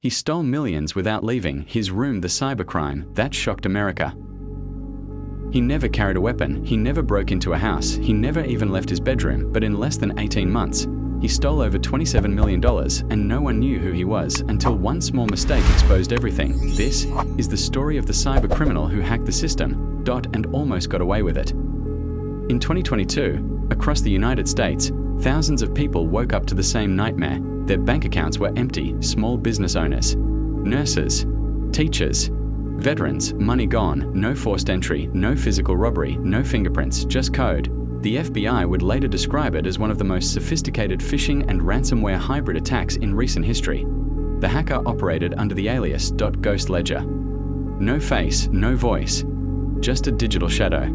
He stole millions without leaving his room. The cybercrime that shocked America. He never carried a weapon, he never broke into a house, he never even left his bedroom, but in less than 18 months, he stole over $27 million and no one knew who he was until one small mistake exposed everything. This is the story of the cyber criminal who hacked the system, and almost got away with it. In 2022, across the United States, thousands of people woke up to the same nightmare. Their bank accounts were empty. Small business owners, nurses, teachers, veterans, money gone, no forced entry, no physical robbery, no fingerprints, just code. The FBI would later describe it as one of the most sophisticated phishing and ransomware hybrid attacks in recent history. The hacker operated under the alias Ghost Ledger. No face, no voice, just a digital shadow.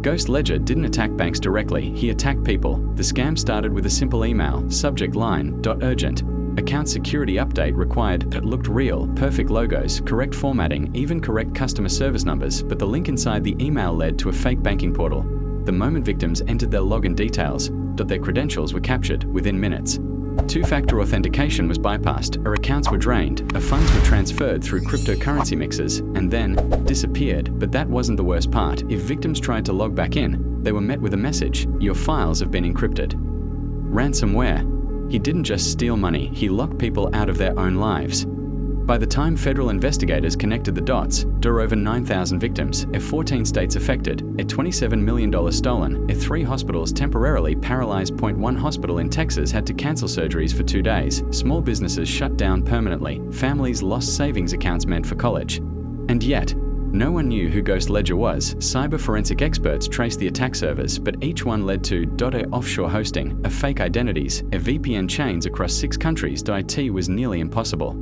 Ghost Ledger didn't attack banks directly, he attacked people. The scam started with a simple email, subject line, .urgent. Account security update required that looked real, perfect logos, correct formatting, even correct customer service numbers, but the link inside the email led to a fake banking portal. The moment victims entered their login details, their credentials were captured within minutes. Two-factor authentication was bypassed, our accounts were drained, our funds were transferred through cryptocurrency mixes, and then disappeared. But that wasn't the worst part. If victims tried to log back in, they were met with a message, your files have been encrypted. Ransomware. He didn't just steal money, he locked people out of their own lives. By the time federal investigators connected the dots, there were over 9,000 victims, 14 states affected, $27 million stolen, 3 hospitals temporarily paralyzed. One hospital in Texas had to cancel surgeries for 2 days, small businesses shut down permanently, families lost savings accounts meant for college. And yet, no one knew who Ghost Ledger was. Cyber forensic experts traced the attack servers, but each one led to a offshore hosting, a fake identities, a VPN chains across 6 countries. IT was nearly impossible.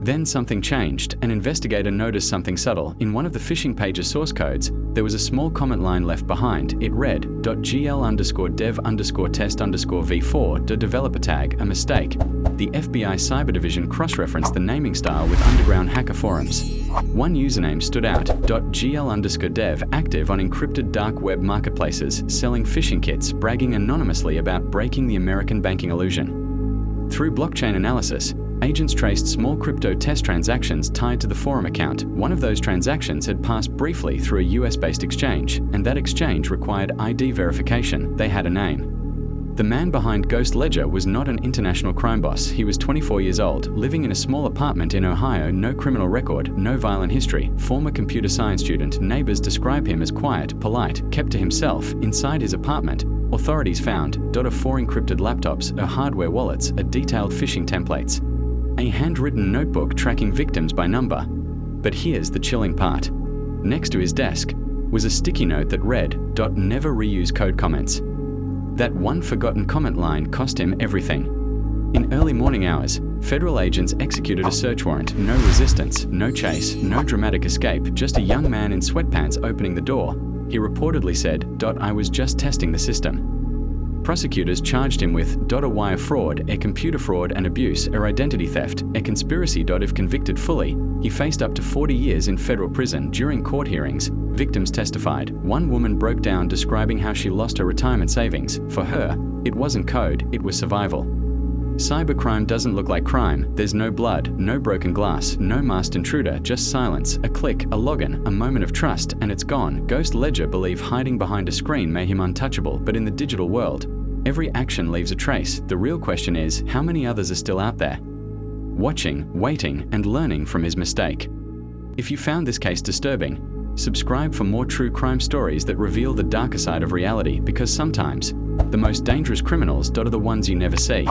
Then something changed. An investigator noticed something subtle. In one of the phishing page's source codes, there was a small comment line left behind. It read, .gl_dev_test_v4, developer tag, a mistake. The FBI cyber division cross-referenced the naming style with underground hacker forums. One username stood out, .gl_dev, active on encrypted dark web marketplaces, selling phishing kits, bragging anonymously about breaking the American banking illusion. Through blockchain analysis, agents traced small crypto test transactions tied to the forum account. One of those transactions had passed briefly through a US-based exchange, and that exchange required ID verification. They had a name. The man behind Ghost Ledger was not an international crime boss. He was 24 years old, living in a small apartment in Ohio, no criminal record, no violent history, former computer science student. Neighbors describe him as quiet, polite, kept to himself. Inside his apartment, authorities found 4 encrypted laptops, hardware wallets, detailed phishing templates, a handwritten notebook tracking victims by number. But here's the chilling part. Next to his desk was a sticky note that read, never reuse code comments. That one forgotten comment line cost him everything. In early morning hours, federal agents executed a search warrant. No resistance, no chase, no dramatic escape, just a young man in sweatpants opening the door. He reportedly said, I was just testing the system. Prosecutors charged him with a wire fraud, a computer fraud and abuse, or identity theft, a conspiracy. If convicted fully, he faced up to 40 years in federal prison. During court hearings, victims testified. One woman broke down describing how she lost her retirement savings. For her, it wasn't code, it was survival. Cybercrime doesn't look like crime. There's no blood, no broken glass, no masked intruder, just silence, a click, a login, a moment of trust, and it's gone. Ghost Ledger believed hiding behind a screen made him untouchable, but in the digital world, every action leaves a trace. The real question is, how many others are still out there, watching, waiting, and learning from his mistake? If you found this case disturbing, subscribe for more true crime stories that reveal the darker side of reality, because sometimes the most dangerous criminals are the ones you never see.